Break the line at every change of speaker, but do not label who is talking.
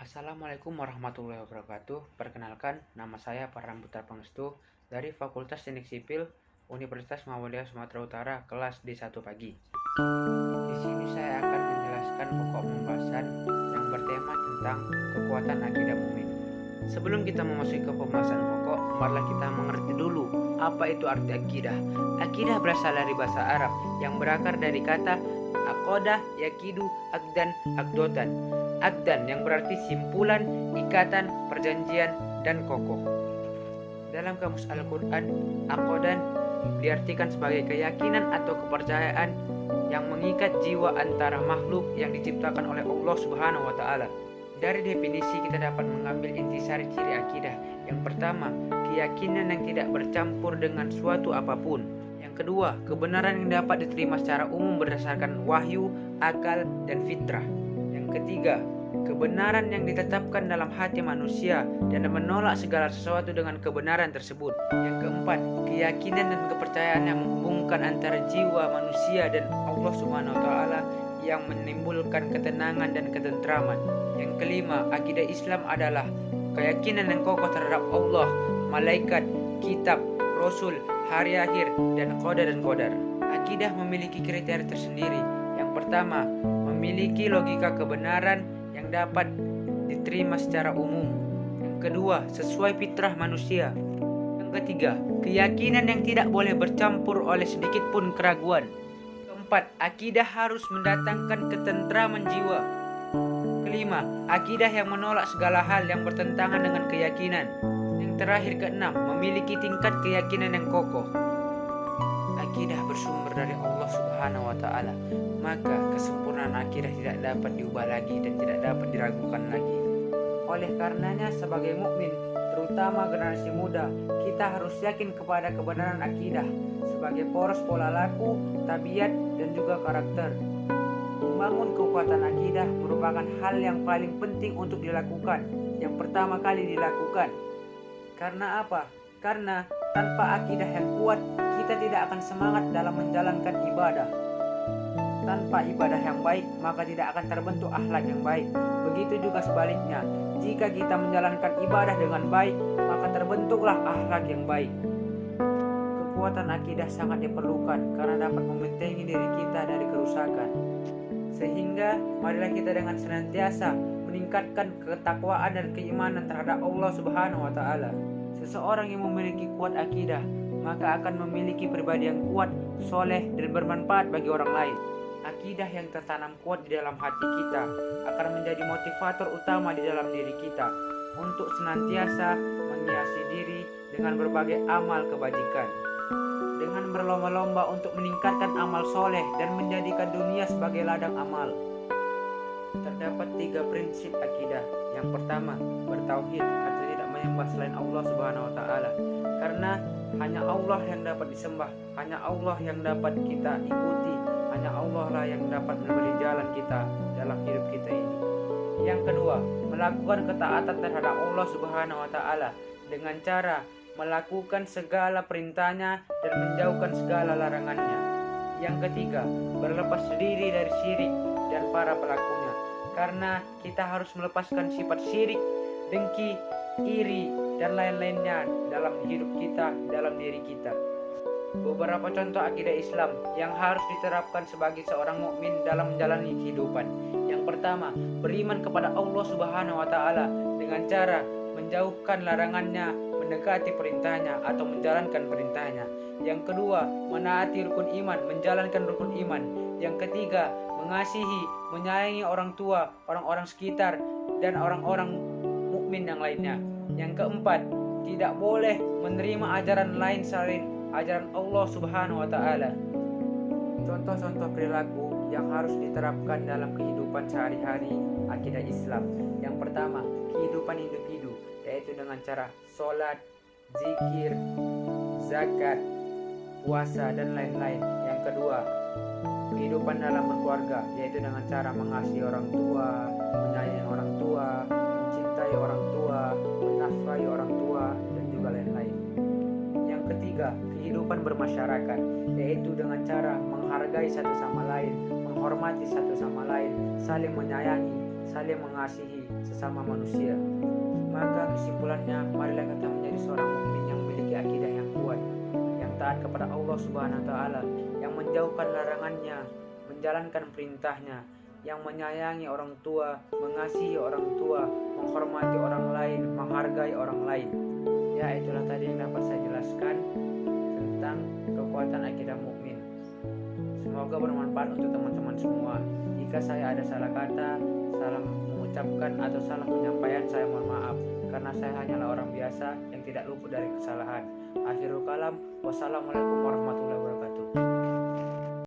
Assalamualaikum warahmatullahi wabarakatuh. Perkenalkan, nama saya Farhan Putra Pangestu dari Fakultas Teknik Sipil Universitas Muhammadiyah Sumatera Utara, kelas D1 pagi. Di sini saya akan menjelaskan pokok pembahasan yang bertema tentang kekuatan akidah mukmin. Sebelum kita memasuki ke pembahasan pokok, marilah kita mengerti dulu apa itu arti akidah. Akidah berasal dari bahasa Arab yang berakar dari kata aqodah, yakidu, akdan, akdotan. Akdan yang berarti simpulan, ikatan, perjanjian, dan kokoh. Dalam kamus Al-Quran, aqodan diartikan sebagai keyakinan atau kepercayaan yang mengikat jiwa antara makhluk yang diciptakan oleh Allah Subhanahu wa Ta'ala. Dari definisi kita dapat mengambil intisari ciri akidah. Yang pertama, keyakinan yang tidak bercampur dengan suatu apapun. Yang kedua, kebenaran yang dapat diterima secara umum berdasarkan wahyu, akal, dan fitrah. Yang ketiga, kebenaran yang ditetapkan dalam hati manusia dan menolak segala sesuatu dengan kebenaran tersebut. Yang keempat, keyakinan dan kepercayaan yang menghubungkan antara jiwa manusia dan Allah Subhanahu wa Ta'ala yang menimbulkan ketenangan dan ketentraman. Yang kelima, akidah Islam adalah keyakinan yang kokoh terhadap Allah, malaikat, kitab, rasul, hari akhir, dan qadar. Akidah memiliki kriteria tersendiri. Yang pertama, memiliki logika kebenaran yang dapat diterima secara umum. Yang kedua, sesuai fitrah manusia. Yang ketiga, keyakinan yang tidak boleh bercampur oleh sedikit pun keraguan. Keempat, akidah harus mendatangkan ketentraman jiwa. Kelima, akidah yang menolak segala hal yang bertentangan dengan keyakinan. Yang terakhir, keenam, memiliki tingkat keyakinan yang kokoh. Akidah bersumber dari Allah Subhanahu wa Ta'ala, maka kesempurnaan akidah tidak dapat diubah lagi dan tidak dapat diragukan lagi. Oleh karenanya, sebagai mukmin, terutama generasi muda, kita harus yakin kepada kebenaran akidah sebagai poros pola laku, tabiat, dan juga karakter. Membangun kekuatan akidah merupakan hal yang paling penting untuk dilakukan, yang pertama kali dilakukan. Karena apa? Karena tanpa akidah yang kuat, kita tidak akan semangat dalam menjalankan ibadah. Tanpa ibadah yang baik, maka tidak akan terbentuk akhlak yang baik. Begitu juga sebaliknya, jika kita menjalankan ibadah dengan baik, maka terbentuklah akhlak yang baik. Kekuatan akidah sangat diperlukan karena dapat membentengi diri kita dari kerusakan. Sehingga marilah kita dengan senantiasa meningkatkan ketakwaan dan keimanan terhadap Allah Subhanahu wa Ta'ala. Seseorang yang memiliki kuat akidah, maka akan memiliki pribadi yang kuat, soleh, dan bermanfaat bagi orang lain. Akidah yang tertanam kuat di dalam hati kita akan menjadi motivator utama di dalam diri kita untuk senantiasa menghiasi diri dengan berbagai amal kebajikan. Dengan berlomba-lomba untuk meningkatkan amal soleh dan menjadikan dunia sebagai ladang amal. Terdapat 3 prinsip akidah. Yang pertama, bertauhid atau tidak menyembah selain Allah Subhanahu wa Ta'ala. Karena hanya Allah yang dapat disembah, hanya Allah yang dapat kita ikuti, hanya Allah lah yang dapat memberi jalan kita dalam hidup kita ini. Yang kedua, melakukan ketaatan terhadap Allah Subhanahu wa Ta'ala dengan cara melakukan segala perintahnya dan menjauhkan segala larangannya. Yang ketiga, berlepas diri dari syirik dan para pelakunya. Karena kita harus melepaskan sifat syirik, dengki, iri, dan lain-lainnya dalam hidup kita, dalam diri kita. Beberapa contoh akidah Islam yang harus diterapkan sebagai seorang mukmin dalam menjalani kehidupan. Yang pertama, beriman kepada Allah Subhanahu wa Ta'ala dengan cara menjauhkan larangannya, mendekati perintahnya atau menjalankan perintahnya. Yang kedua, menaati rukun iman, menjalankan rukun iman. Yang ketiga, mengasihi, menyayangi orang tua, orang-orang sekitar, dan orang-orang mukmin yang lainnya. Yang keempat, tidak boleh menerima ajaran lain selain ajaran Allah Subhanahu wa Ta'ala. Contoh-contoh perilaku yang harus diterapkan dalam kehidupan sehari-hari akidah Islam. Yang pertama, kehidupan individu, yaitu dengan cara sholat, zikir, zakat, puasa, dan lain-lain. Yang kedua, kehidupan dalam berkeluarga, yaitu dengan cara mengasihi orang tua, menyayangi orang tua, mencintai orang tua, menafkahi orang tua, dan juga lain-lain. Yang ketiga, kehidupan bermasyarakat, yaitu dengan cara menghargai satu sama lain, menghormati satu sama lain, saling menyayangi, saling mengasihi sesama manusia. Maka kesimpulannya, marilah kita menjadi seorang mukmin yang memiliki akidah yang kuat, yang taat kepada Allah Subhanahu wa taala, yang menjauhkan larangannya, menjalankan perintahnya, yang menyayangi orang tua, mengasihi orang tua, menghormati orang lain, menghargai orang lain. Ya, itulah tadi yang dapat saya jelaskan tentang kekuatan akidah mukmin. Semoga bermanfaat untuk teman-teman semua. Jika saya ada salah kata, salah mengucapkan atau salah penyampaian, saya mohon maaf, karena saya hanyalah orang biasa yang tidak luput dari kesalahan. Akhirul kalam, wassalamualaikum warahmatullahi wabarakatuh.